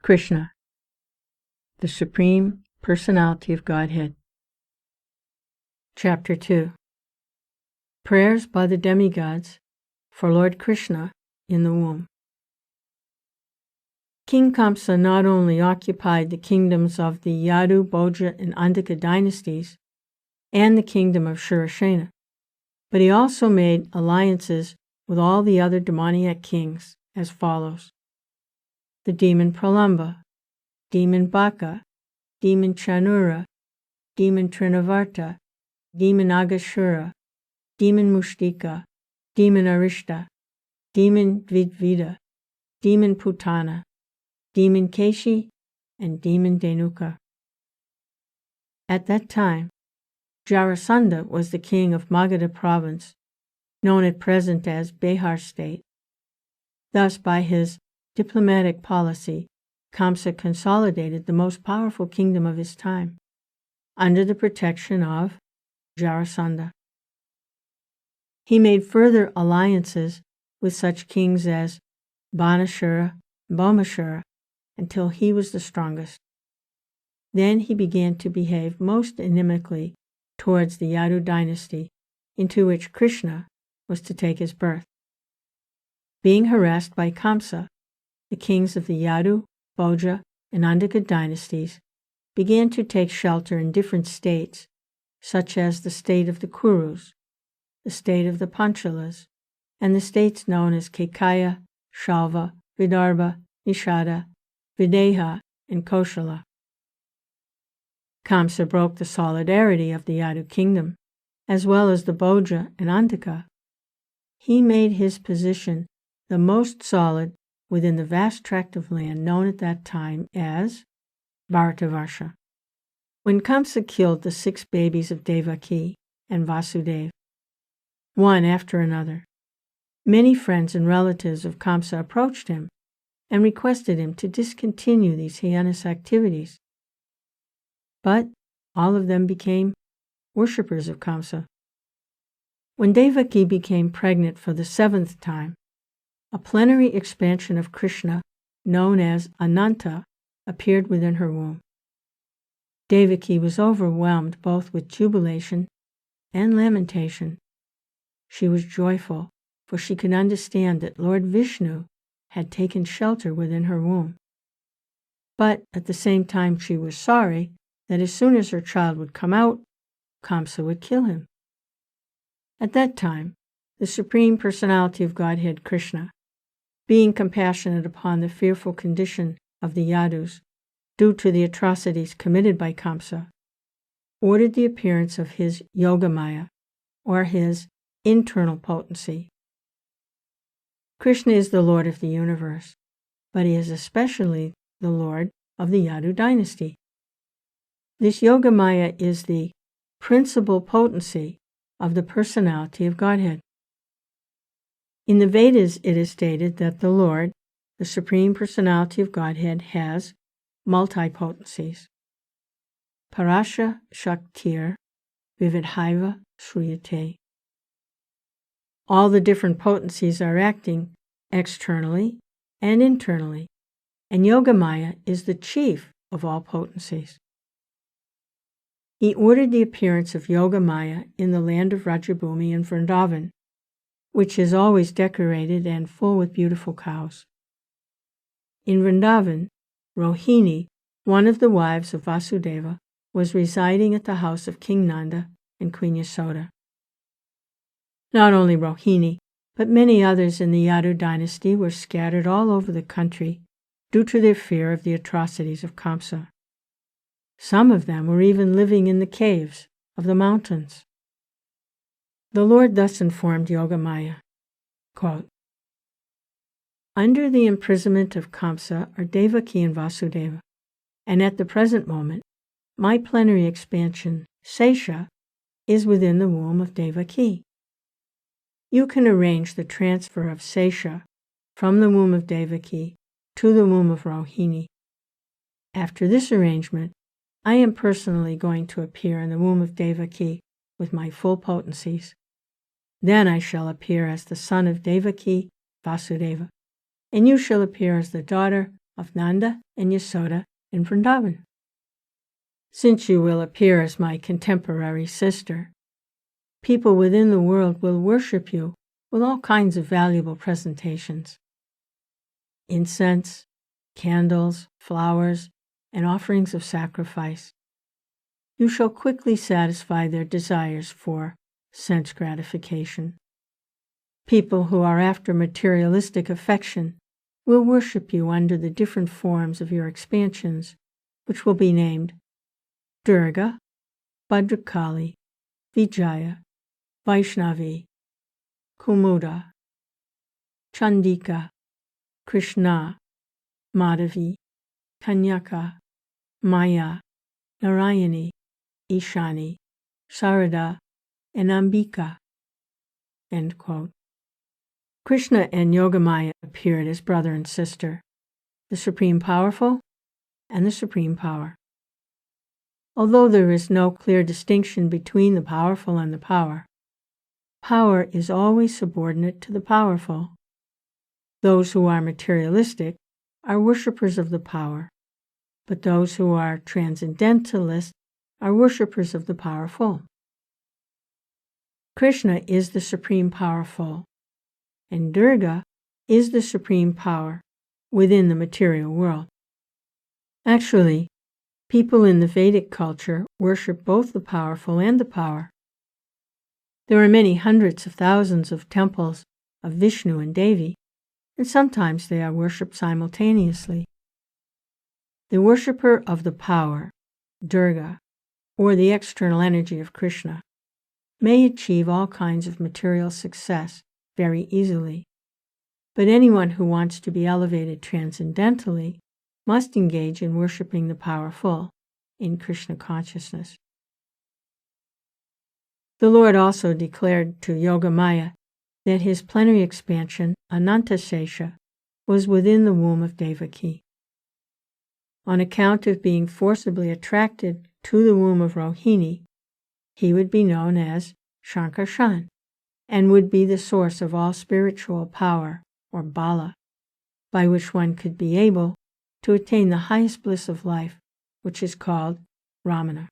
Krishna, the Supreme Personality of Godhead. Chapter 2. Prayers by the Demigods for Lord Krishna in the womb. King Kamsa not only occupied the kingdoms of the Yadu, Bhoja, and Andhika dynasties and the kingdom of Shurasena, but he also made alliances with all the other demoniac kings as follows: the demon Pralamba, demon Baka, demon Chanura, demon Trinavarta, demon Agashura, demon Mushtika, demon Arishta, demon Dvidvida, demon Putana, demon Keshi, and demon Denuka. At that time, Jarasandha was the king of Magadha province, known at present as Bihar state. Thus, by his diplomatic policy, Kamsa consolidated the most powerful kingdom of his time, under the protection of Jarasandha. He made further alliances with such kings as Banashura and Bhaumashura until he was the strongest. Then he began to behave most inimically towards the Yadu dynasty, into which Krishna was to take his birth. Being harassed by Kamsa, the kings of the Yadu, Bhoja, and Andhika dynasties began to take shelter in different states, such as the state of the Kurus, the state of the Panchalas, and the states known as Kekaya, Shalva, Vidarbha, Nishada, Videha, and Koshala. Kamsa broke the solidarity of the Yadu kingdom, as well as the Bhoja and Andhika. He made his position the most solid within the vast tract of land known at that time as Bharatavarsha. When Kamsa killed the 6 babies of Devaki and Vasudeva, one after another, many friends and relatives of Kamsa approached him and requested him to discontinue these heinous activities. But all of them became worshippers of Kamsa. When Devaki became pregnant for the 7th time, a plenary expansion of Krishna, known as Ananta, appeared within her womb. Devaki was overwhelmed both with jubilation and lamentation. She was joyful, for she could understand that Lord Vishnu had taken shelter within her womb. But at the same time she was sorry that as soon as her child would come out, Kamsa would kill him. At that time, the Supreme Personality of Godhead, Krishna, being compassionate upon the fearful condition of the Yadus due to the atrocities committed by Kamsa, ordered the appearance of his Yogamaya, or his internal potency. Krishna is the Lord of the universe, but he is especially the Lord of the Yadu dynasty. This Yogamaya is the principal potency of the personality of Godhead. In the Vedas, it is stated that the Lord, the Supreme Personality of Godhead, has multi-potencies. Parasha Shaktir Vividhaiva Shruyate. All the different potencies are acting externally and internally, and Yogamaya is the chief of all potencies. He ordered the appearance of Yogamaya in the land of Rajabhumi and Vrindavan, which is always decorated and full with beautiful cows. In Vrindavan, Rohini, one of the wives of Vasudeva, was residing at the house of King Nanda and Queen Yasoda. Not only Rohini, but many others in the Yadu dynasty were scattered all over the country due to their fear of the atrocities of Kamsa. Some of them were even living in the caves of the mountains. The Lord thus informed Yogamaya, quote, "Under the imprisonment of Kamsa are Devaki and Vasudeva, and at the present moment, my plenary expansion, Sesha, is within the womb of Devaki. You can arrange the transfer of Sesha from the womb of Devaki to the womb of Rohini. After this arrangement, I am personally going to appear in the womb of Devaki with my full potencies. Then I shall appear as the son of Devaki, Vasudeva, and you shall appear as the daughter of Nanda and Yasoda in Vrindavan. Since you will appear as my contemporary sister, people within the world will worship you with all kinds of valuable presentations. Incense, candles, flowers, and offerings of sacrifice. You shall quickly satisfy their desires for sense gratification. People who are after materialistic affection will worship you under the different forms of your expansions, which will be named Durga, Bhadrakali, Vijaya, Vaishnavi, Kumuda, Chandika, Krishna, Madhavi, Kanyaka, Maya, Narayani, Ishani, Sarada, and Ambika. End quote. Krishna and Yogamaya appeared as brother and sister, the Supreme Powerful and the Supreme Power. Although there is no clear distinction between the powerful and the power, power is always subordinate to the powerful. Those who are materialistic are worshippers of the power, but those who are transcendentalists are worshippers of the powerful. Krishna is the Supreme Powerful, and Durga is the Supreme Power within the material world. Actually, people in the Vedic culture worship both the powerful and the power. There are many hundreds of thousands of temples of Vishnu and Devi, and sometimes they are worshipped simultaneously. The worshipper of the power, Durga, or the external energy of Krishna, may achieve all kinds of material success very easily. But anyone who wants to be elevated transcendentally must engage in worshipping the powerful in Krishna consciousness. The Lord also declared to Yogamaya that his plenary expansion, Anantasesha, was within the womb of Devaki. On account of being forcibly attracted to the womb of Rohini, he would be known as Shankarshan and would be the source of all spiritual power, or bala, by which one could be able to attain the highest bliss of life, which is called Ramana.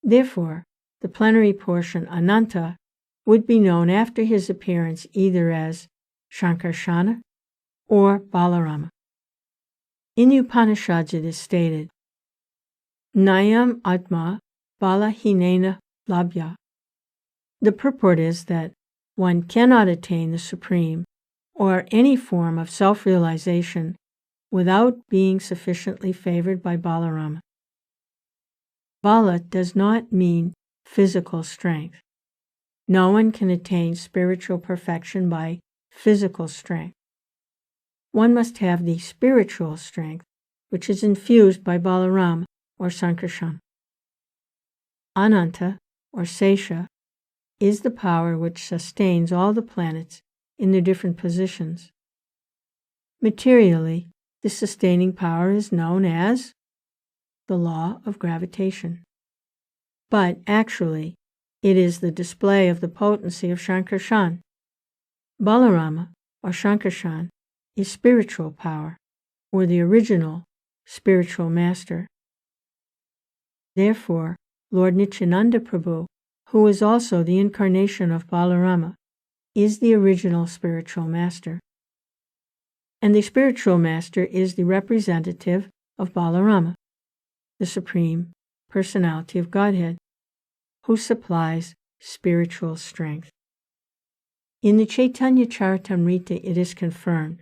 Therefore, the plenary portion Ananta would be known after his appearance either as Shankarshana or Balarama. In the Upanishads it is stated, Nayam Atma Balahinena Labhya. The purport is that one cannot attain the Supreme or any form of self-realization without being sufficiently favored by Balarama. Bala does not mean physical strength. No one can attain spiritual perfection by physical strength. One must have the spiritual strength, which is infused by Balarama or Sankarshan. Ananta, or Sesha, is the power which sustains all the planets in their different positions. Materially, this sustaining power is known as the law of gravitation. But actually, it is the display of the potency of Shankarshan. Balarama, or Shankarshan, is spiritual power, or the original spiritual master. Therefore, Lord Nityananda Prabhu, who is also the incarnation of Balarama, is the original spiritual master. And the spiritual master is the representative of Balarama, the Supreme Personality of Godhead, who supplies spiritual strength. In the Chaitanya Charitamrita it is confirmed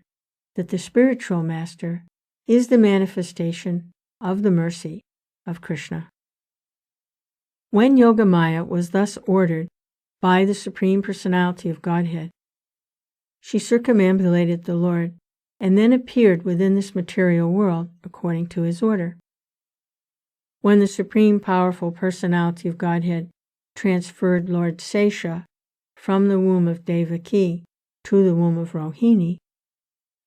that the spiritual master is the manifestation of the mercy of Krishna. When Yogamaya was thus ordered by the Supreme Personality of Godhead, she circumambulated the Lord and then appeared within this material world according to his order. When the Supreme Powerful Personality of Godhead transferred Lord Sesha from the womb of Devaki to the womb of Rohini,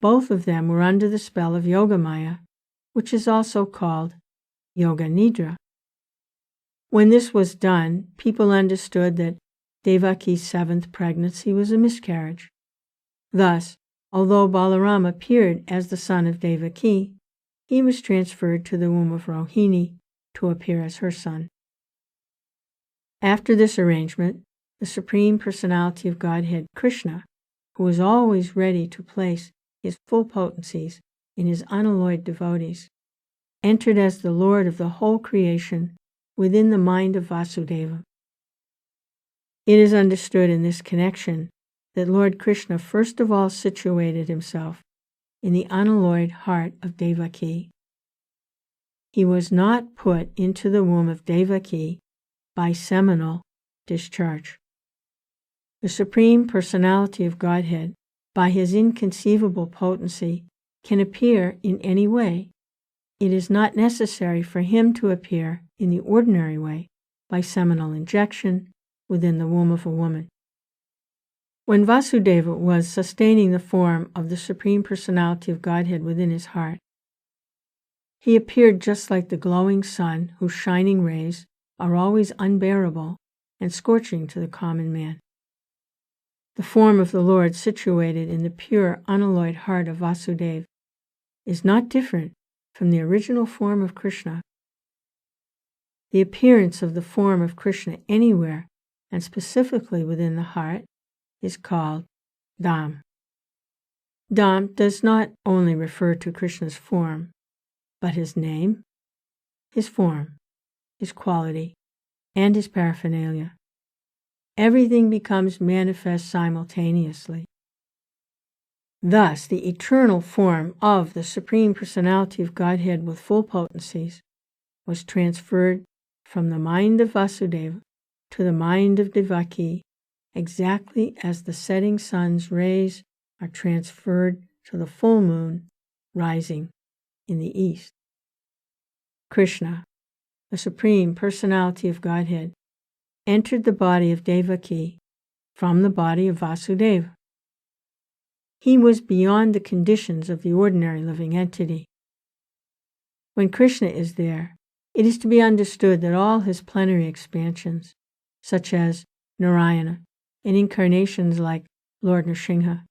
both of them were under the spell of Yogamaya, which is also called Yoga Nidra. When this was done, people understood that Devaki's seventh pregnancy was a miscarriage. Thus, Although Balaram appeared as the son of Devaki, he was transferred to the womb of Rohini to appear as her son. After this arrangement, the Supreme Personality of Godhead, Krishna, who was always ready to place his full potencies in his unalloyed devotees, entered as the Lord of the whole creation within the mind of Vasudeva. It is understood in this connection that Lord Krishna first of all situated himself in the unalloyed heart of Devaki. He was not put into the womb of Devaki by seminal discharge. The Supreme Personality of Godhead, by his inconceivable potency, can appear in any way. It is not necessary for him to appear in the ordinary way, by seminal injection, within the womb of a woman. When Vasudeva was sustaining the form of the Supreme Personality of Godhead within his heart, he appeared just like the glowing sun whose shining rays are always unbearable and scorching to the common man. The form of the Lord situated in the pure, unalloyed heart of Vasudeva is not different from the original form of Krishna. The appearance of the form of Krishna anywhere, and specifically within the heart, is called Dham. Dham does not only refer to Krishna's form, but his name, his form, his quality, and his paraphernalia. Everything becomes manifest simultaneously. Thus, the eternal form of the Supreme Personality of Godhead with full potencies was transferred from the mind of Vasudeva to the mind of Devaki, exactly as the setting sun's rays are transferred to the full moon rising in the east. Krishna, the Supreme Personality of Godhead, entered the body of Devaki from the body of Vasudeva. He was beyond the conditions of the ordinary living entity. When Krishna is there, it is to be understood that all his plenary expansions, such as Narayana, and incarnations like Lord Nrsimha,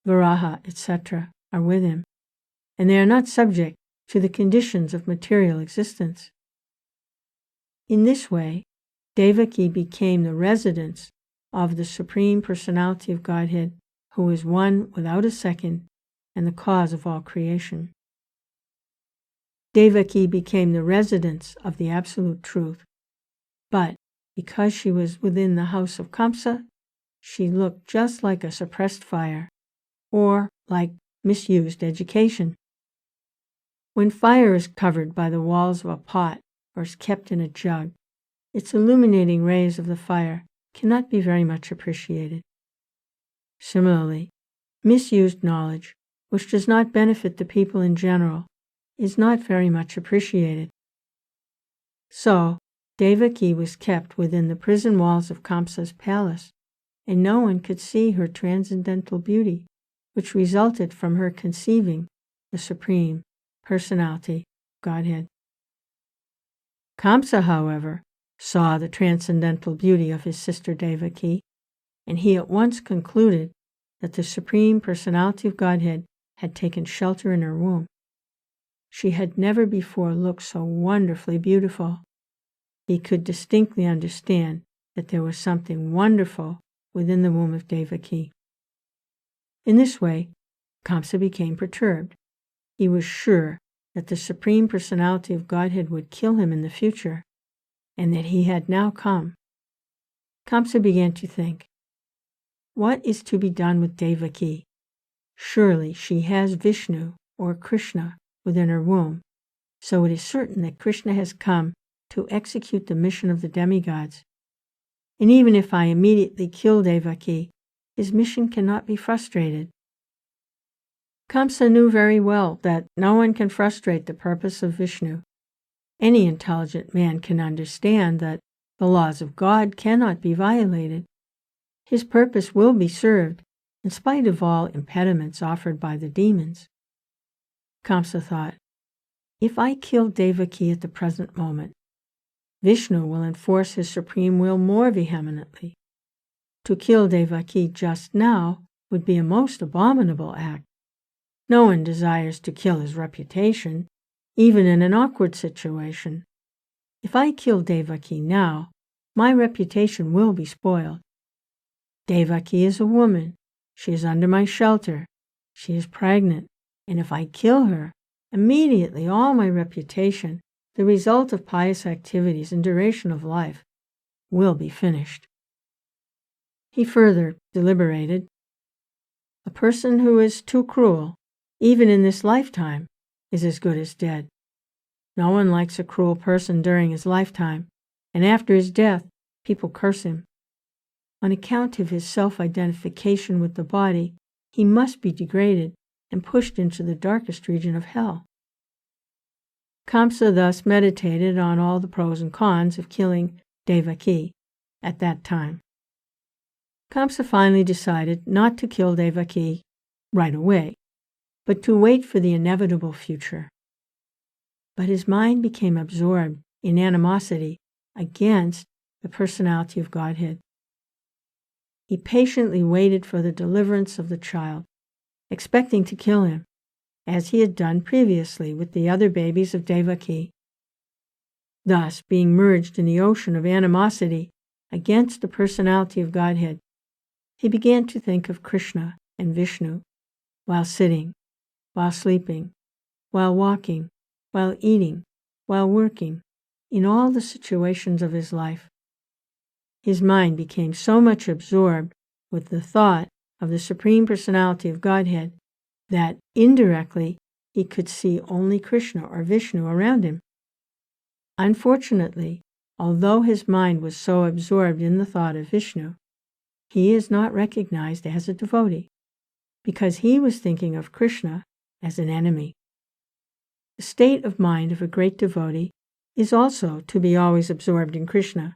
Varaha, etc., are with him, and they are not subject to the conditions of material existence. In this way, Devaki became the residence of the Supreme Personality of Godhead, who is one without a second and the cause of all creation. Devaki became the residence of the Absolute Truth, but because she was within the house of Kamsa, she looked just like a suppressed fire, or like misused education. When fire is covered by the walls of a pot or is kept in a jug, its illuminating rays of the fire cannot be very much appreciated. Similarly, misused knowledge, which does not benefit the people in general, is not very much appreciated. So, Devaki was kept within the prison walls of Kamsa's palace, and no one could see her transcendental beauty, which resulted from her conceiving the Supreme Personality of Godhead. Kamsa, however, saw the transcendental beauty of his sister Devaki, and he at once concluded that the Supreme Personality of Godhead had taken shelter in her womb. She had never before looked so wonderfully beautiful. He could distinctly understand that there was something wonderful within the womb of Devaki. In this way, Kamsa became perturbed. He was sure that the Supreme Personality of Godhead would kill him in the future, and that he had now come. Kamsa began to think, what is to be done with Devaki? Surely she has Vishnu or Krishna within her womb, so it is certain that Krishna has come to execute the mission of the demigods. And even if I immediately kill Devaki, his mission cannot be frustrated. Kamsa knew very well that no one can frustrate the purpose of Vishnu. Any intelligent man can understand that the laws of God cannot be violated. His purpose will be served, in spite of all impediments offered by the demons. Kamsa thought, if I kill Devaki at the present moment, Vishnu will enforce his supreme will more vehemently. To kill Devaki just now would be a most abominable act. No one desires to kill his reputation, even in an awkward situation. If I kill Devaki now, my reputation will be spoiled. Devaki is a woman. She is under my shelter. She is pregnant, and if I kill her, immediately all my reputation, the result of pious activities and duration of life, will be finished. He further deliberated. A person who is too cruel, even in this lifetime, is as good as dead. No one likes a cruel person during his lifetime, and after his death, people curse him. On account of his self-identification with the body, he must be degraded and pushed into the darkest region of hell. Kamsa thus meditated on all the pros and cons of killing Devaki at that time. Kamsa finally decided not to kill Devaki right away, but to wait for the inevitable future. But his mind became absorbed in animosity against the personality of Godhead. He patiently waited for the deliverance of the child, expecting to kill him, as he had done previously with the other babies of Devaki. Thus, being merged in the ocean of animosity against the personality of Godhead, he began to think of Krishna and Vishnu while sitting, while sleeping, while walking, while eating, while working, in all the situations of his life. His mind became so much absorbed with the thought of the Supreme Personality of Godhead that indirectly he could see only Krishna or Vishnu around him. Unfortunately, although his mind was so absorbed in the thought of Vishnu, he is not recognized as a devotee, because he was thinking of Krishna as an enemy. The state of mind of a great devotee is also to be always absorbed in Krishna,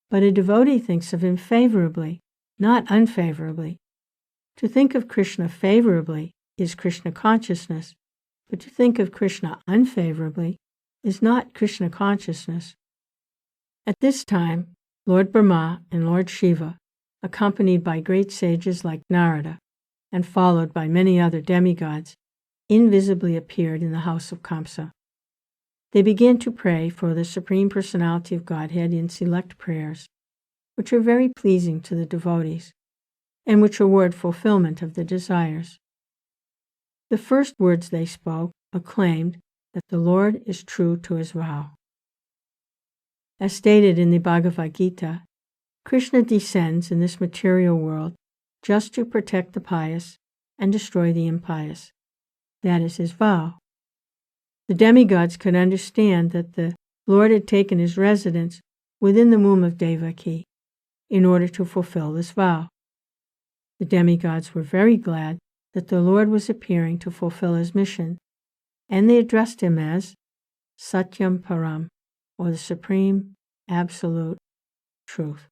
but a devotee thinks of him favorably, not unfavorably. To think of Krishna favorably is Krishna consciousness, but to think of Krishna unfavorably is not Krishna consciousness. At this time, Lord Brahma and Lord Shiva, accompanied by great sages like Narada, and followed by many other demigods, invisibly appeared in the house of Kamsa. They began to pray for the Supreme Personality of Godhead in select prayers, which are very pleasing to the devotees, and which award fulfillment of the desires. The first words they spoke acclaimed that the Lord is true to his vow. As stated in the Bhagavad Gita, Krishna descends in this material world just to protect the pious and destroy the impious. That is his vow. The demigods could understand that the Lord had taken his residence within the womb of Devaki in order to fulfill this vow. The demigods were very glad that the Lord was appearing to fulfill his mission, and they addressed him as Satyam Param, or the Supreme Absolute Truth.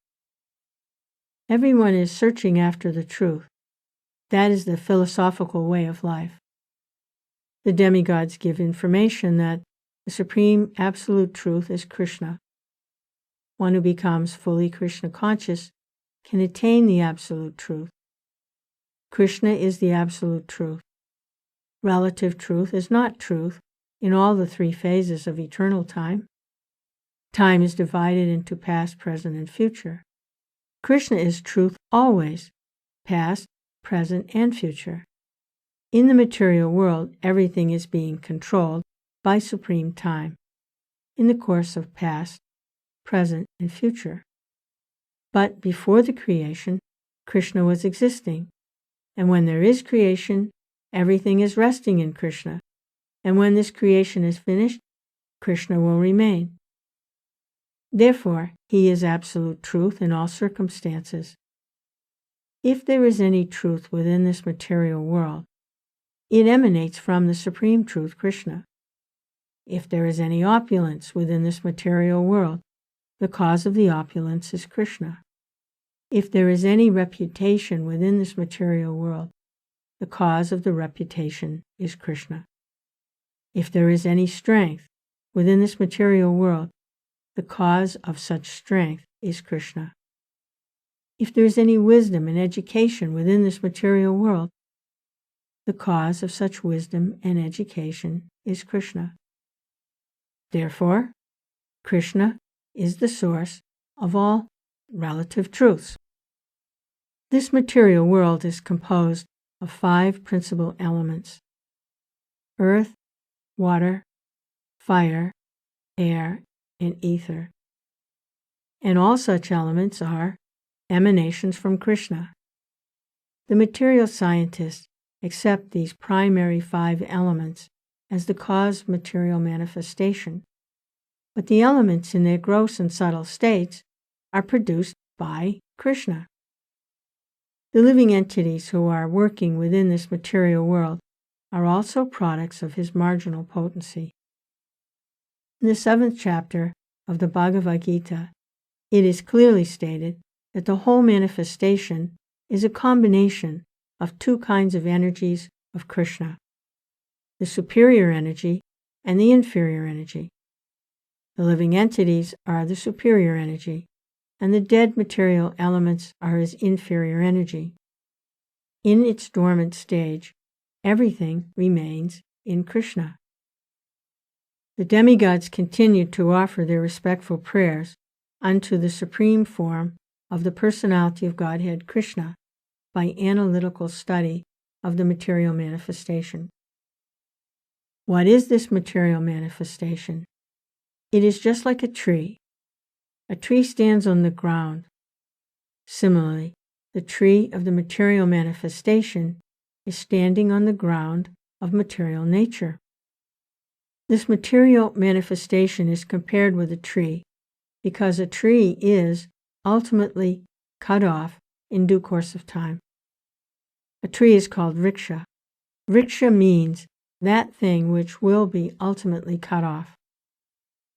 Everyone is searching after the truth. That is the philosophical way of life. The demigods give information that the Supreme Absolute Truth is Krishna. One who becomes fully Krishna conscious can attain the Absolute Truth. Krishna is the Absolute Truth. Relative truth is not truth in all the three phases of eternal time. Time is divided into past, present, and future. Krishna is truth always, past, present, and future. In the material world, everything is being controlled by supreme time, in the course of past, present, and future. But before the creation, Krishna was existing, and when there is creation, everything is resting in Krishna, and when this creation is finished, Krishna will remain. Therefore, he is absolute truth in all circumstances. If there is any truth within this material world, it emanates from the Supreme Truth, Krishna. If there is any opulence within this material world, the cause of the opulence is Krishna. If there is any reputation within this material world, the cause of the reputation is Krishna. If there is any strength within this material world, the cause of such strength is Krishna. If there is any wisdom and education within this material world, the cause of such wisdom and education is Krishna. Therefore, Krishna is the source of all relative truths. This material world is composed of 5 principal elements: earth, water, fire, air, and ether. And all such elements are emanations from Krishna. The material scientists accept these primary 5 elements as the cause of material manifestation, but the elements in their gross and subtle states are produced by Krishna. The living entities who are working within this material world are also products of his marginal potency. In the 7th chapter of the Bhagavad Gita, it is clearly stated that the whole manifestation is a combination of 2 kinds of energies of Krishna: the superior energy and the inferior energy. The living entities are the superior energy, and the dead material elements are his inferior energy. In its dormant stage, everything remains in Krishna. The demigods continued to offer their respectful prayers unto the supreme form of the personality of Godhead Krishna by analytical study of the material manifestation. What is this material manifestation? It is just like a tree. A tree stands on the ground. Similarly, the tree of the material manifestation is standing on the ground of material nature. This material manifestation is compared with a tree because a tree is ultimately cut off in due course of time. A tree is called vriksha. Vriksha means that thing which will be ultimately cut off.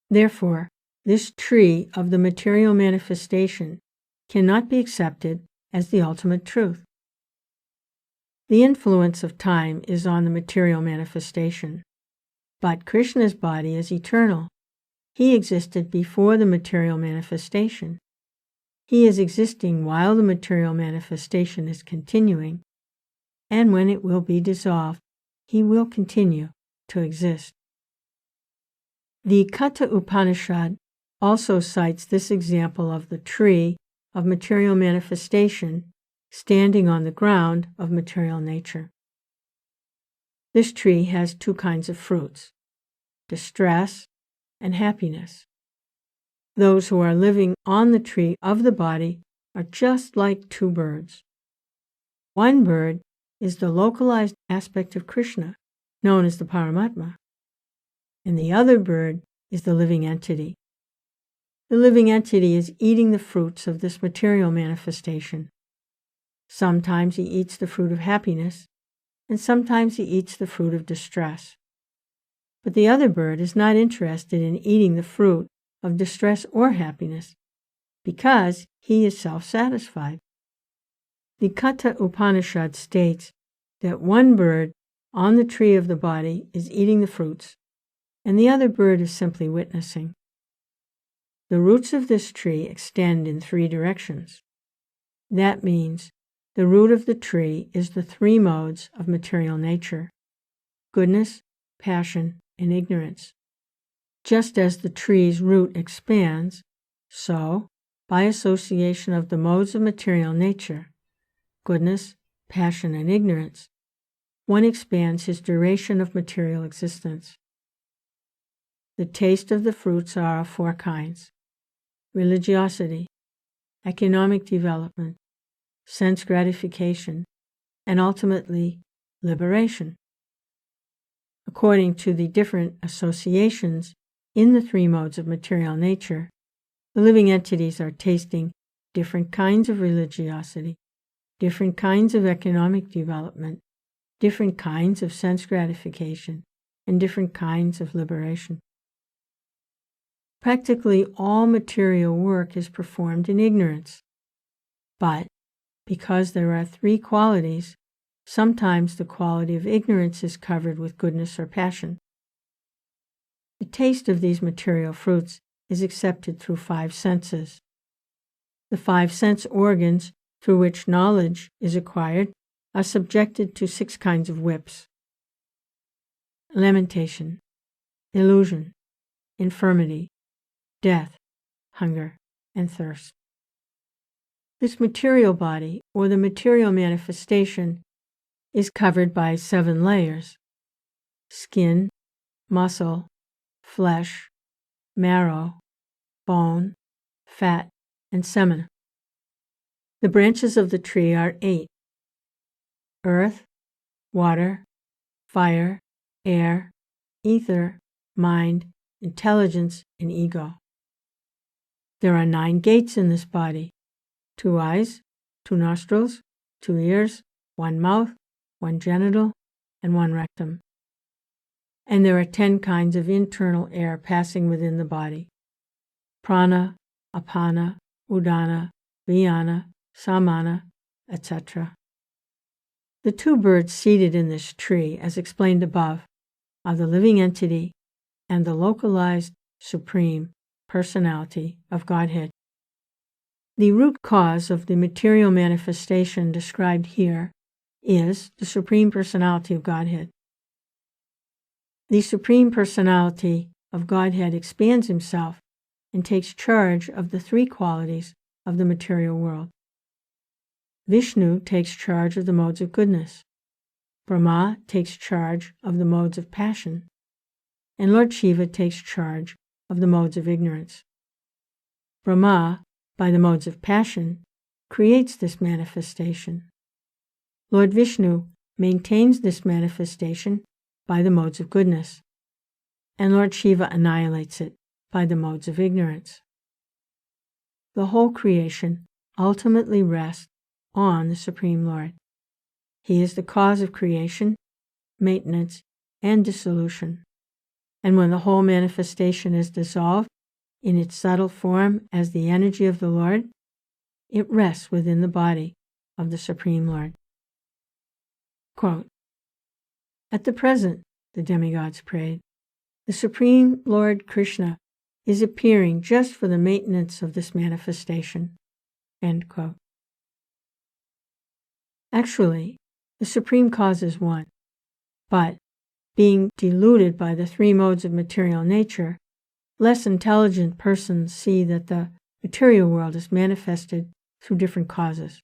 Therefore, this tree of the material manifestation cannot be accepted as the ultimate truth. The influence of time is on the material manifestation, but Krishna's body is eternal. He existed before the material manifestation. He is existing while the material manifestation is continuing, and when it will be dissolved, he will continue to exist. The Katha Upanishad also cites this example of the tree of material manifestation standing on the ground of material nature. This tree has 2 kinds of fruits: distress and happiness. Those who are living on the tree of the body are just like 2 birds. One bird is the localized aspect of Krishna, known as the Paramatma, and the other bird is the living entity. The living entity is eating the fruits of this material manifestation. Sometimes he eats the fruit of happiness, and sometimes he eats the fruit of distress. But the other bird is not interested in eating the fruit of distress or happiness, because he is self-satisfied. The Katha Upanishad states that one bird on the tree of the body is eating the fruits, and the other bird is simply witnessing. The roots of this tree extend in 3 directions. That means the root of the tree is the 3 modes of material nature: goodness, passion, and ignorance. Just as the tree's root expands, so, by association of the modes of material nature, goodness, passion, and ignorance, one expands his duration of material existence. The taste of the fruits are of 4 kinds: religiosity, economic development, sense gratification, and ultimately liberation. According to the different associations in the 3 modes of material nature, the living entities are tasting different kinds of religiosity, different kinds of economic development, different kinds of sense gratification, and different kinds of liberation. Practically all material work is performed in ignorance, but because there are 3 qualities, sometimes the quality of ignorance is covered with goodness or passion. The taste of these material fruits is accepted through 5 senses. The 5 sense organs through which knowledge is acquired are subjected to 6 kinds of whips: lamentation, illusion, infirmity, death, hunger, and thirst. This material body, or the material manifestation, is covered by 7 layers: skin, muscle, flesh, marrow, bone, fat, and semen. The branches of the tree are 8: earth, water, fire, air, ether, mind, intelligence, and ego. There are 9 gates in this body: 2 eyes, 2 nostrils, 2 ears, 1 mouth, 1 genital, and 1 rectum. And there are 10 kinds of internal air passing within the body: prana, apana, udana, vyana, samana, etc. The 2 birds seated in this tree, as explained above, are the living entity and the localized Supreme Personality of Godhead. The root cause of the material manifestation described here is the Supreme Personality of Godhead. The Supreme Personality of Godhead expands himself and takes charge of the 3 qualities of the material world. Vishnu takes charge of the modes of goodness. Brahma takes charge of the modes of passion. And Lord Shiva takes charge of the modes of ignorance. Brahma, by the modes of passion, creates this manifestation. Lord Vishnu maintains this manifestation by the modes of goodness, and Lord Shiva annihilates it by the modes of ignorance. The whole creation ultimately rests on the Supreme Lord. He is the cause of creation, maintenance, and dissolution. And when the whole manifestation is dissolved in its subtle form as the energy of the Lord, it rests within the body of the Supreme Lord. Quote, "At the present," the demigods prayed, "the Supreme Lord Krishna is appearing just for the maintenance of this manifestation." End quote. Actually, the Supreme Cause is one, but being deluded by the 3 modes of material nature, less intelligent persons see that the material world is manifested through different causes.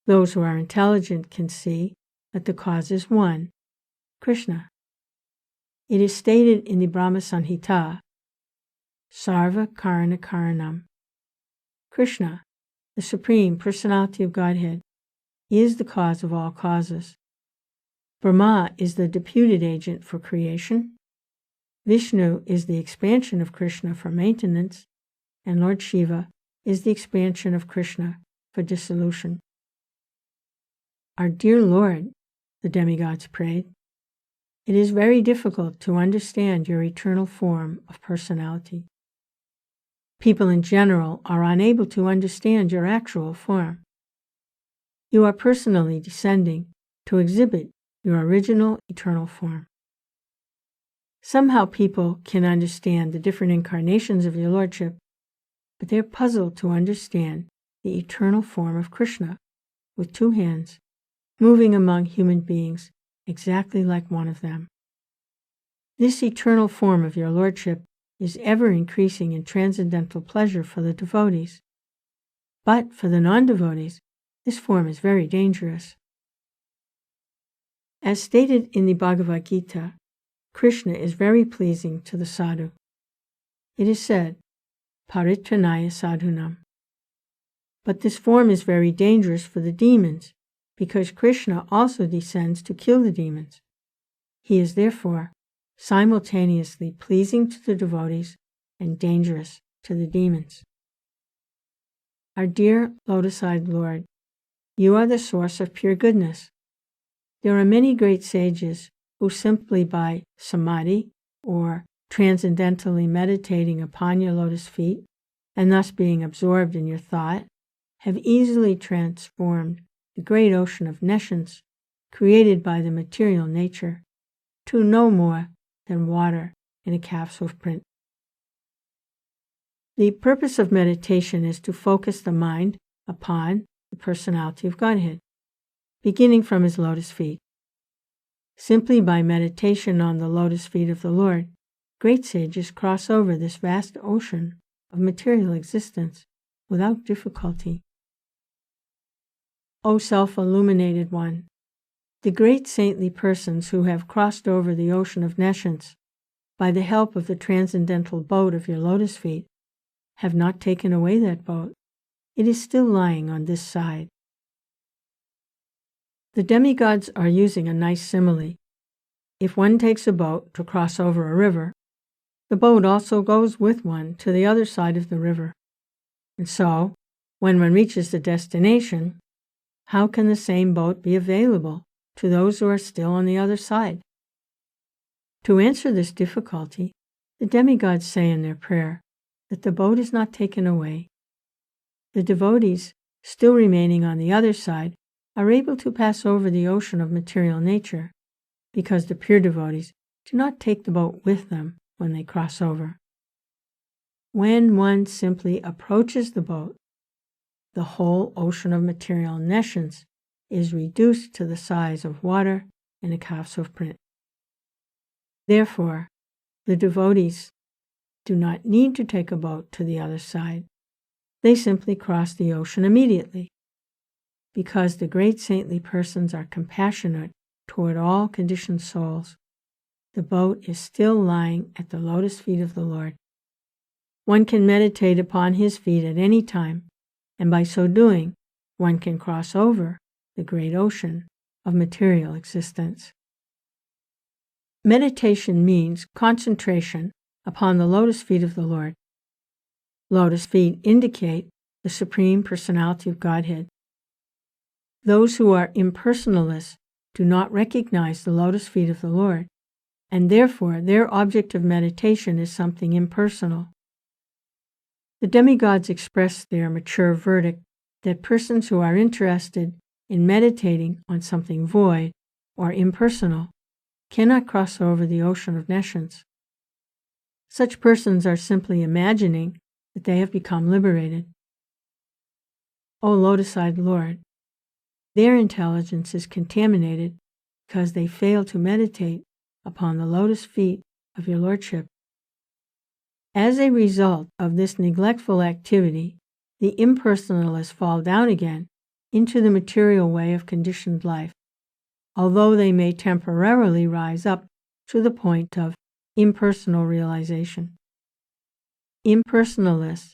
Those who are intelligent can see that the cause is one, Krishna. It is stated in the Brahma Samhita, Sarva Karana Karanam. Krishna, the Supreme Personality of Godhead, is the cause of all causes. Brahma is the deputed agent for creation. Vishnu is the expansion of Krishna for maintenance, and Lord Shiva is the expansion of Krishna for dissolution. Our dear Lord, the demigods prayed, it is very difficult to understand your eternal form of personality. People in general are unable to understand your actual form. You are personally descending to exhibit your original eternal form. Somehow people can understand the different incarnations of your Lordship, but they are puzzled to understand the eternal form of Krishna with 2 hands, moving among human beings exactly like one of them. This eternal form of your Lordship is ever increasing in transcendental pleasure for the devotees. But for the non-devotees, this form is very dangerous. As stated in the Bhagavad Gita, Krishna is very pleasing to the sadhu. It is said, Paritranaya sadhunam. But this form is very dangerous for the demons, because Krishna also descends to kill the demons. He is therefore simultaneously pleasing to the devotees and dangerous to the demons. Our dear lotus-eyed Lord, you are the source of pure goodness. There are many great sages who simply by samadhi, or transcendentally meditating upon your lotus feet, and thus being absorbed in your thought, have easily transformed the great ocean of nescience created by the material nature to no more than water in a calf's hoof print. The purpose of meditation is to focus the mind upon the personality of Godhead, beginning from his lotus feet. Simply by meditation on the lotus feet of the Lord, great sages cross over this vast ocean of material existence without difficulty. O self-illuminated one, the great saintly persons who have crossed over the ocean of nescience by the help of the transcendental boat of your lotus feet have not taken away that boat. It is still lying on this side. The demigods are using a nice simile. If one takes a boat to cross over a river, the boat also goes with one to the other side of the river. And so, when one reaches the destination, how can the same boat be available to those who are still on the other side? To answer this difficulty, the demigods say in their prayer that the boat is not taken away. The devotees, still remaining on the other side, are able to pass over the ocean of material nature, because the pure devotees do not take the boat with them when they cross over. When one simply approaches the boat, the whole ocean of material nescience is reduced to the size of water in a calf's hoof print. Therefore, the devotees do not need to take a boat to the other side. They simply cross the ocean immediately. Because the great saintly persons are compassionate toward all conditioned souls, the boat is still lying at the lotus feet of the Lord. One can meditate upon his feet at any time, and by so doing, one can cross over the great ocean of material existence. Meditation means concentration upon the lotus feet of the Lord. Lotus feet indicate the Supreme Personality of Godhead. Those who are impersonalists do not recognize the lotus feet of the Lord, and therefore their object of meditation is something impersonal. The demigods express their mature verdict that persons who are interested in meditating on something void or impersonal cannot cross over the ocean of nescience. Such persons are simply imagining that they have become liberated. O lotus-eyed Lord, their intelligence is contaminated because they fail to meditate upon the lotus feet of your Lordship. As a result of this neglectful activity, the impersonalists fall down again into the material way of conditioned life, although they may temporarily rise up to the point of impersonal realization. Impersonalists,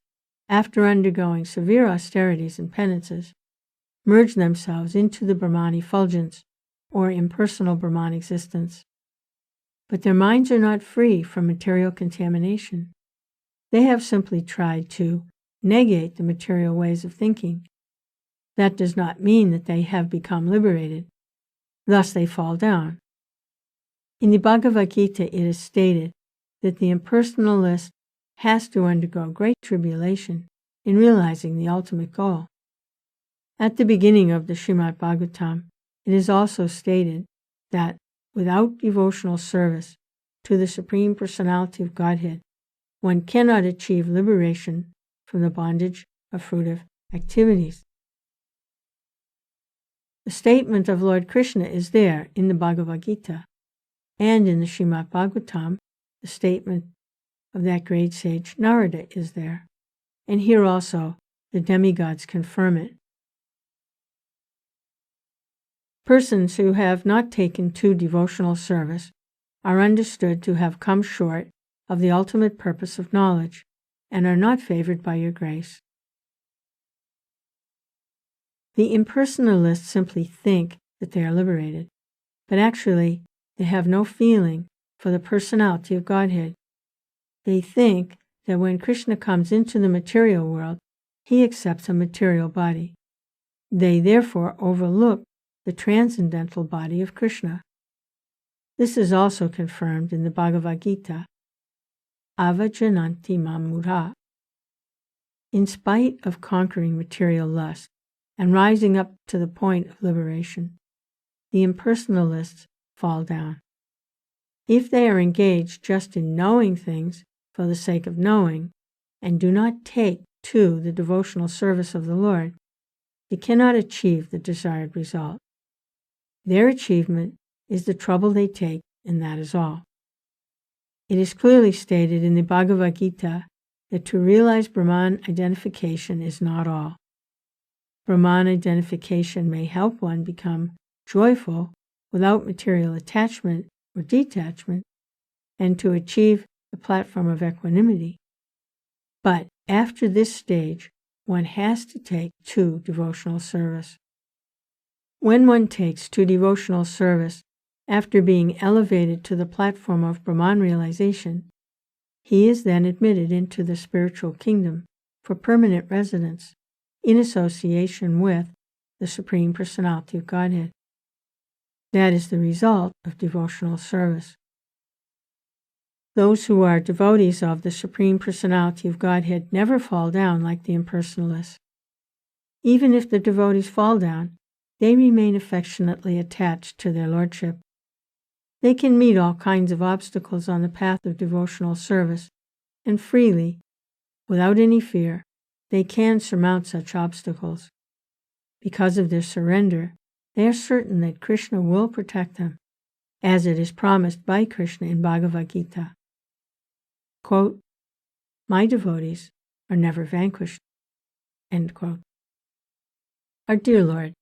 after undergoing severe austerities and penances, merge themselves into the Brahman effulgence, or impersonal Brahman existence. But their minds are not free from material contamination. They have simply tried to negate the material ways of thinking. That does not mean that they have become liberated. Thus they fall down. In the Bhagavad Gita it is stated that the impersonalist has to undergo great tribulation in realizing the ultimate goal. At the beginning of the Srimad Bhagavatam, it is also stated that without devotional service to the Supreme Personality of Godhead, one cannot achieve liberation from the bondage of fruitive activities. The statement of Lord Krishna is there in the Bhagavad Gita, and in the Srimad Bhagavatam, the statement of that great sage Narada is there, and here also the demigods confirm it. Persons who have not taken to devotional service are understood to have come short of the ultimate purpose of knowledge, and are not favored by your grace. The impersonalists simply think that they are liberated, but actually they have no feeling for the personality of Godhead. They think that when Krishna comes into the material world, he accepts a material body. They therefore overlook the transcendental body of Krishna. This is also confirmed in the Bhagavad Gita. Avajananti mamudha. In spite of conquering material lust and rising up to the point of liberation, the impersonalists fall down. If they are engaged just in knowing things for the sake of knowing, and do not take to the devotional service of the Lord, they cannot achieve the desired result. Their achievement is the trouble they take, and that is all. It is clearly stated in the Bhagavad Gita that to realize Brahman identification is not all. Brahman identification may help one become joyful without material attachment or detachment, and to achieve the platform of equanimity. But after this stage, one has to take to devotional service. When one takes to devotional service after being elevated to the platform of Brahman realization, he is then admitted into the spiritual kingdom for permanent residence in association with the Supreme Personality of Godhead. That is the result of devotional service. Those who are devotees of the Supreme Personality of Godhead never fall down like the impersonalists. Even if the devotees fall down, they remain affectionately attached to their lordship. They can meet all kinds of obstacles on the path of devotional service, and freely, without any fear, they can surmount such obstacles. Because of their surrender, they are certain that Krishna will protect them, as it is promised by Krishna in Bhagavad Gita. Quote, "My devotees are never vanquished." End quote. Our dear Lord,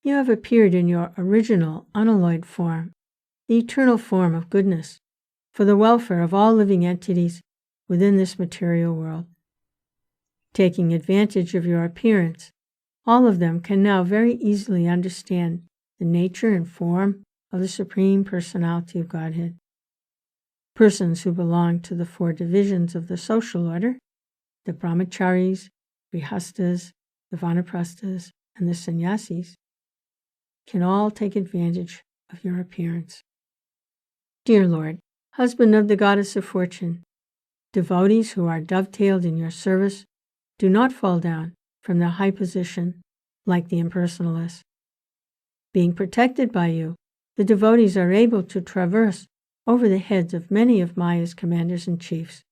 you have appeared in your original, unalloyed form, the eternal form of goodness, for the welfare of all living entities within this material world. Taking advantage of your appearance, all of them can now very easily understand the nature and form of the Supreme Personality of Godhead. Persons who belong to the 4 divisions of the social order, the brahmacharis, grihastas, the vanaprasthas, and the sannyasis, can all take advantage of your appearance. Dear Lord, husband of the goddess of fortune, devotees who are dovetailed in your service do not fall down from their high position like the impersonalists. Being protected by you, the devotees are able to traverse over the heads of many of Maya's commanders and chiefs,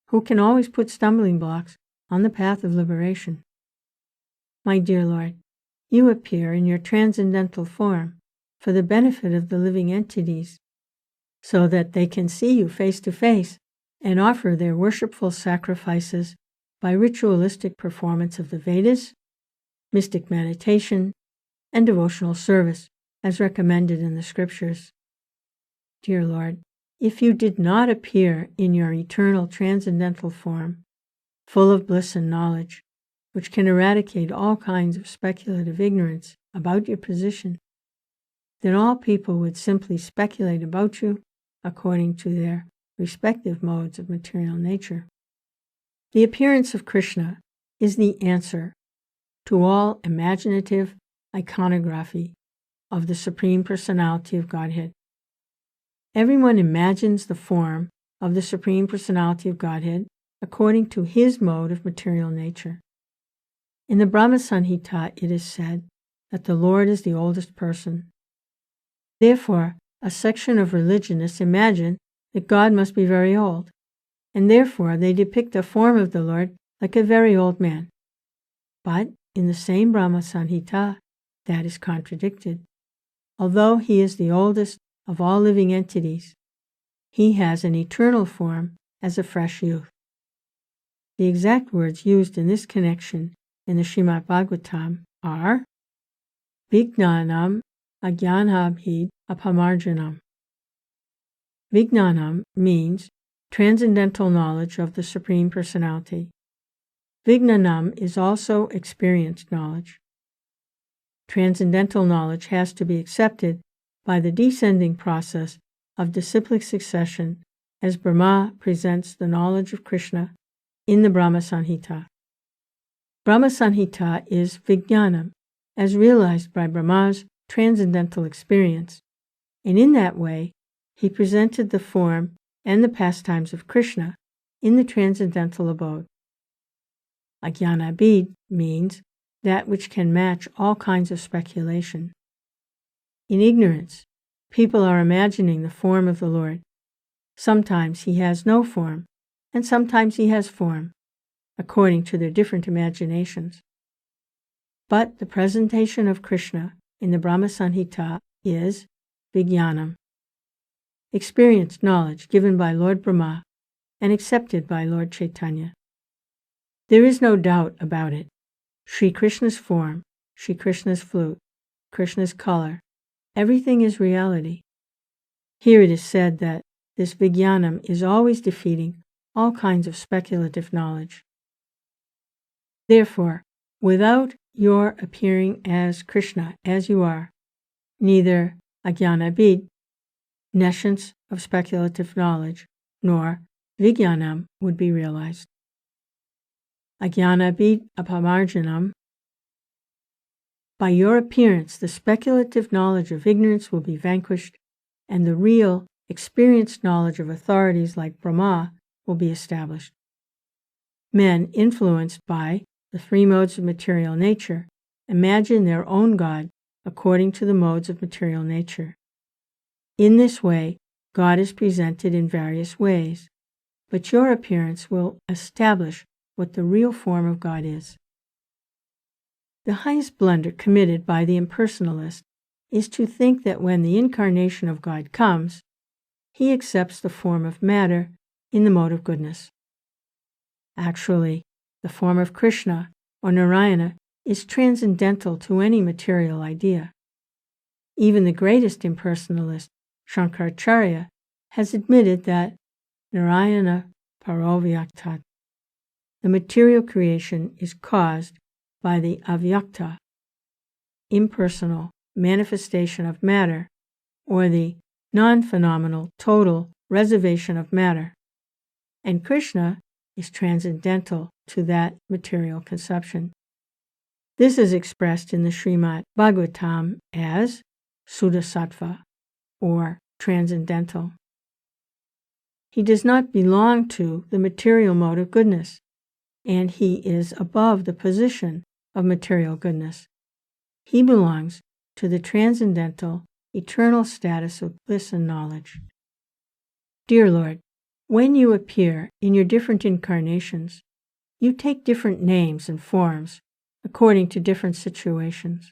who can always put stumbling blocks on the path of liberation. My dear Lord, you appear in your transcendental form for the benefit of the living entities, so that they can see you face to face and offer their worshipful sacrifices by ritualistic performance of the Vedas, mystic meditation, and devotional service, as recommended in the scriptures. Dear Lord, if you did not appear in your eternal transcendental form, full of bliss and knowledge, which can eradicate all kinds of speculative ignorance about your position, then all people would simply speculate about you according to their respective modes of material nature. The appearance of Krishna is the answer to all imaginative iconography of the Supreme Personality of Godhead. Everyone imagines the form of the Supreme Personality of Godhead according to his mode of material nature. In the Brahma Samhita, it is said that the Lord is the oldest person. Therefore, a section of religionists imagine that God must be very old, and therefore they depict the form of the Lord like a very old man. But in the same Brahma Samhita, that is contradicted. Although he is the oldest of all living entities, he has an eternal form as a fresh youth. The exact words used in this connection in the Srimad Bhagavatam are Vijnanam Ajnanabhid Apamarjanam. Vijnanam means transcendental knowledge of the Supreme Personality. Vijnanam is also experienced knowledge. Transcendental knowledge has to be accepted by the descending process of disciplic succession, as Brahma presents the knowledge of Krishna in the Brahma Samhita. Brahma Samhita is Vijnanam, as realized by Brahma's transcendental experience, and in that way he presented the form and the pastimes of Krishna in the transcendental abode. Ajnanabhid means that which can match all kinds of speculation. In ignorance, people are imagining the form of the Lord. Sometimes he has no form, and sometimes he has form, according to their different imaginations. But the presentation of Krishna in the Brahma Samhita is Vijnanam, experienced knowledge given by Lord Brahma and accepted by Lord Chaitanya. There is no doubt about it. Sri Krishna's form, Sri Krishna's flute, Krishna's color, everything is reality. Here it is said that this Vijnanam is always defeating all kinds of speculative knowledge. Therefore, without your appearing as Krishna as you are, neither ajnanabid, nescience of speculative knowledge, nor Vijnanam would be realized. Ajnanabid apamarjanam. By your appearance, the speculative knowledge of ignorance will be vanquished, and the real, experienced knowledge of authorities like Brahma will be established. Men influenced by the three modes of material nature imagine their own God according to the modes of material nature. In this way, God is presented in various ways, but your appearance will establish what the real form of God is. The highest blunder committed by the impersonalist is to think that when the incarnation of God comes, he accepts the form of matter in the mode of goodness. Actually, the form of Krishna or Narayana is transcendental to any material idea. Even the greatest impersonalist, Shankaracharya, has admitted that Narayana Parovyaktat, the material creation, is caused by the avyakta, impersonal manifestation of matter, or the non-phenomenal total reservation of matter, and Krishna is transcendental to that material conception. This is expressed in the Srimad Bhagavatam as Sudasattva, or transcendental. He does not belong to the material mode of goodness, and he is above the position of material goodness. He belongs to the transcendental, eternal status of bliss and knowledge. Dear Lord, when you appear in your different incarnations, you take different names and forms according to different situations.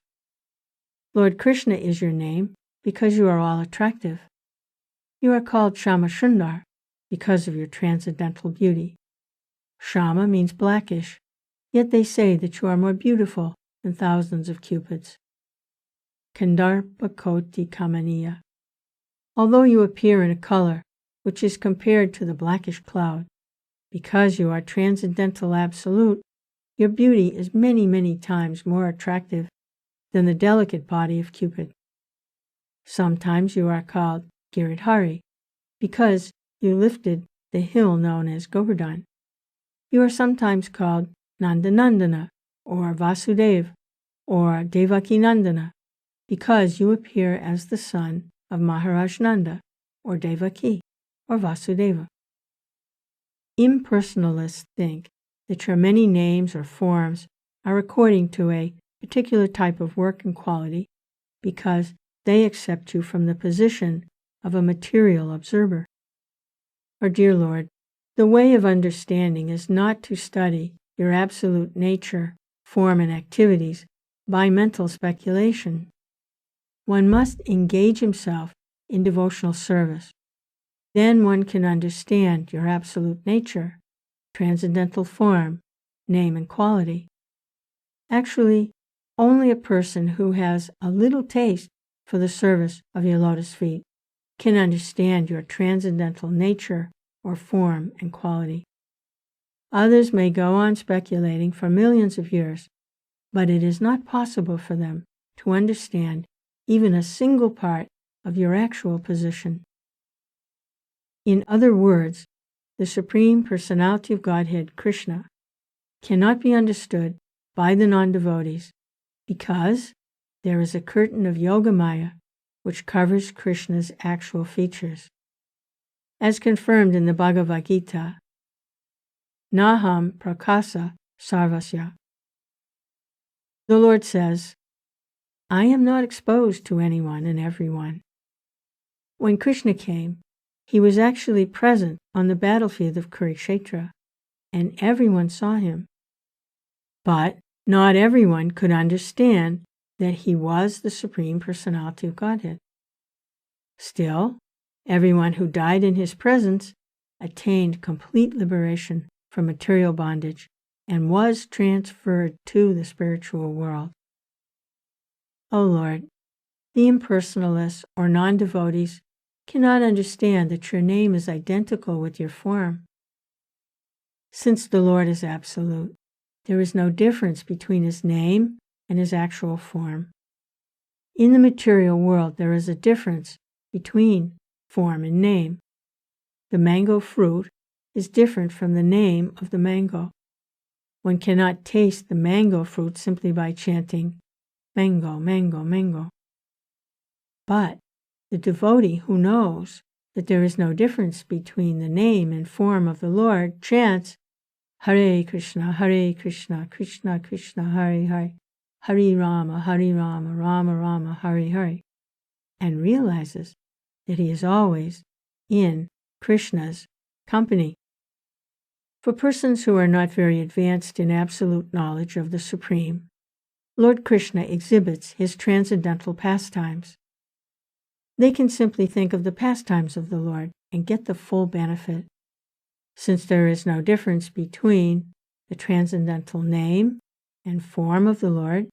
Lord Krishna is your name because you are all attractive. You are called Shama Sundar because of your transcendental beauty. Shama means blackish, yet they say that you are more beautiful than thousands of cupids. Kandarpa Koti Kamaniya. Although you appear in a color which is compared to the blackish cloud, because you are transcendental absolute, your beauty is many, many times more attractive than the delicate body of Cupid. Sometimes you are called Giridhari because you lifted the hill known as Govardhan. You are sometimes called Nandanandana or Vasudeva or Devaki Nandana because you appear as the son of Maharaj Nanda or Devaki or Vasudeva. Impersonalists think that your many names or forms are according to a particular type of work and quality because they accept you from the position of a material observer. Our dear Lord, the way of understanding is not to study your absolute nature, form, and activities by mental speculation. One must engage himself in devotional service. Then one can understand your absolute nature, transcendental form, name, and quality. Actually, only a person who has a little taste for the service of your lotus feet can understand your transcendental nature or form and quality. Others may go on speculating for millions of years, but it is not possible for them to understand even a single part of your actual position. In other words, the Supreme Personality of Godhead, Krishna, cannot be understood by the non-devotees because there is a curtain of Yogamaya which covers Krishna's actual features. As confirmed in the Bhagavad Gita, Naham Prakasa Sarvasya. The Lord says, I am not exposed to anyone and everyone. When Krishna came, he was actually present on the battlefield of Kurukshetra, and everyone saw him. But not everyone could understand that he was the Supreme Personality of Godhead. Still, everyone who died in his presence attained complete liberation from material bondage and was transferred to the spiritual world. O Lord, the impersonalists or non-devotees cannot understand that your name is identical with your form. Since the Lord is absolute, there is no difference between his name and his actual form. In the material world, there is a difference between form and name. The mango fruit is different from the name of the mango. One cannot taste the mango fruit simply by chanting, mango, mango, mango. But the devotee who knows that there is no difference between the name and form of the Lord chants, Hare Krishna, Krishna Krishna, Hare Hare, Hare Rama, Rama Rama, Hare Hare, and realizes that he is always in Krishna's company. For persons who are not very advanced in absolute knowledge of the Supreme, Lord Krishna exhibits his transcendental pastimes. They can simply think of the pastimes of the Lord and get the full benefit. Since there is no difference between the transcendental name and form of the Lord,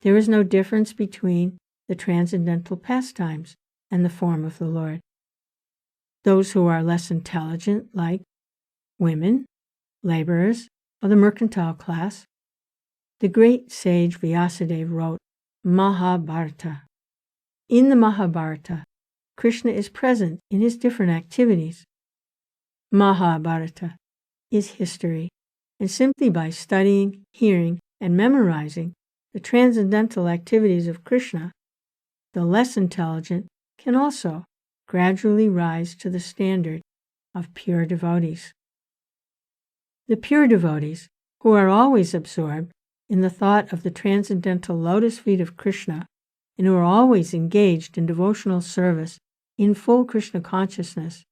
there is no difference between the transcendental pastimes and the form of the Lord. Those who are less intelligent, like women, laborers, or the mercantile class, the great sage Vyasadeva wrote Mahabharata. In the Mahabharata, Krishna is present in his different activities. Mahabharata is history, and simply by studying, hearing, and memorizing the transcendental activities of Krishna, the less intelligent can also gradually rise to the standard of pure devotees. The pure devotees, who are always absorbed in the thought of the transcendental lotus feet of Krishna, and who are always engaged in devotional service in full Krishna consciousness,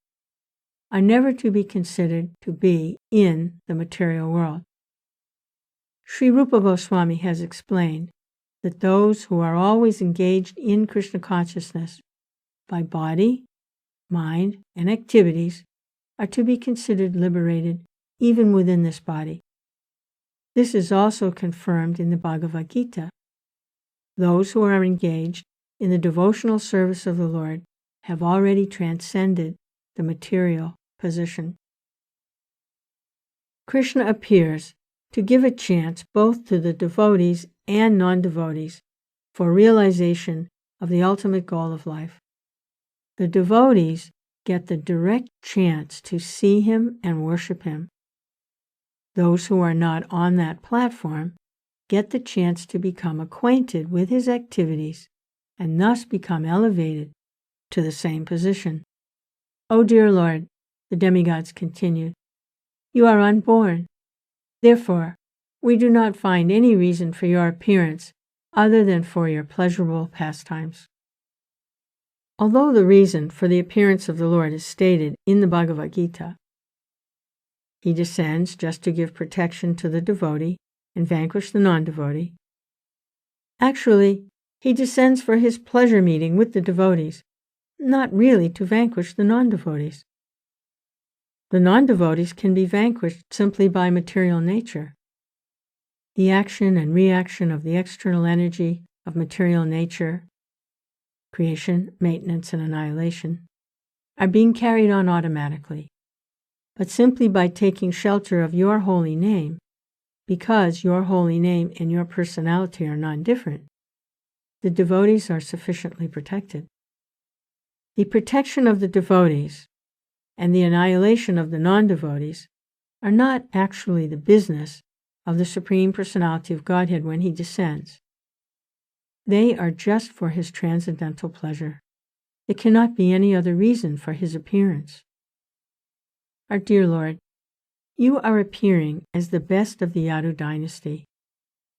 are never to be considered to be in the material world. Sri Rupa Goswami has explained that those who are always engaged in Krishna consciousness by body, mind, and activities are to be considered liberated even within this body. This is also confirmed in the Bhagavad Gita. Those who are engaged in the devotional service of the Lord have already transcended the material position. Krishna appears to give a chance both to the devotees and non-devotees for realization of the ultimate goal of life. The devotees get the direct chance to see him and worship him. Those who are not on that platform get the chance to become acquainted with his activities and thus become elevated to the same position. O dear Lord, the demigods continued, you are unborn. Therefore, we do not find any reason for your appearance other than for your pleasurable pastimes. Although the reason for the appearance of the Lord is stated in the Bhagavad Gita, he descends just to give protection to the devotee and vanquish the non-devotee. Actually, he descends for his pleasure meeting with the devotees, not really to vanquish the non-devotees. The non-devotees can be vanquished simply by material nature. The action and reaction of the external energy of material nature, creation, maintenance, and annihilation, are being carried on automatically, but simply by taking shelter of your holy name, because your holy name and your personality are non-different, the devotees are sufficiently protected. The protection of the devotees and the annihilation of the non-devotees are not actually the business of the Supreme Personality of Godhead when he descends. They are just for his transcendental pleasure. It cannot be any other reason for his appearance. Our dear Lord, you are appearing as the best of the Yadu dynasty,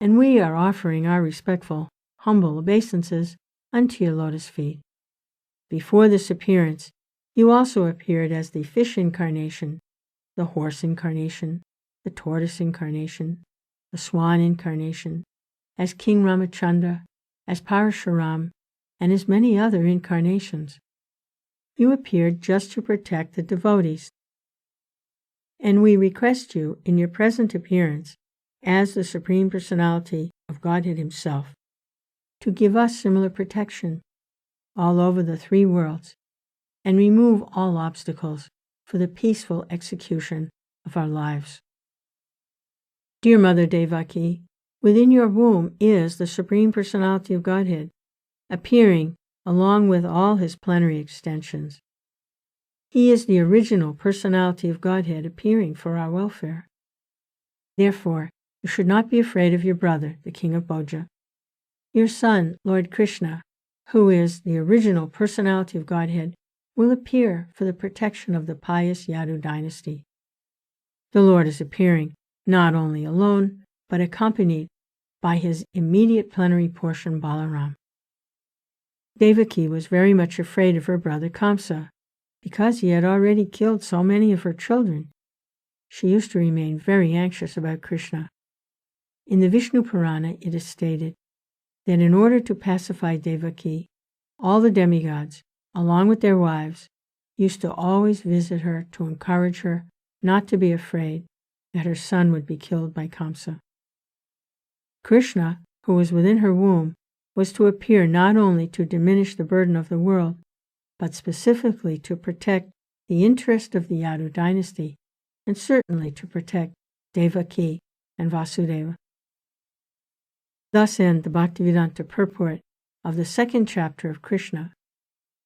and we are offering our respectful, humble obeisances unto your lotus feet. Before this appearance, you also appeared as the fish incarnation, the horse incarnation, the tortoise incarnation, the swan incarnation, as King Ramachandra, as Parashuram, and as many other incarnations. You appeared just to protect the devotees. And we request you, in your present appearance, as the Supreme Personality of Godhead Himself, to give us similar protection all over the three worlds, and remove all obstacles for the peaceful execution of our lives. Dear Mother Devaki, within your womb is the Supreme Personality of Godhead, appearing along with all His plenary extensions. He is the original Personality of Godhead appearing for our welfare. Therefore, you should not be afraid of your brother, the King of Bhoja. Your son, Lord Krishna, who is the original Personality of Godhead, will appear for the protection of the pious Yadu dynasty. The Lord is appearing not only alone, but accompanied by His immediate plenary portion Balaram. Devaki was very much afraid of her brother Kamsa, because he had already killed so many of her children. She used to remain very anxious about Krishna. In the Vishnu Purana it is stated that in order to pacify Devaki, all the demigods, along with their wives, used to always visit her to encourage her not to be afraid that her son would be killed by Kamsa. Krishna, who was within her womb, was to appear not only to diminish the burden of the world, but specifically to protect the interest of the Yadu dynasty, and certainly to protect Devaki and Vasudeva. Thus end the Bhaktivedanta purport of the second chapter of Krishna,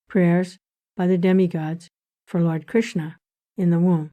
Prayers by the Demigods for Lord Krishna in the Womb.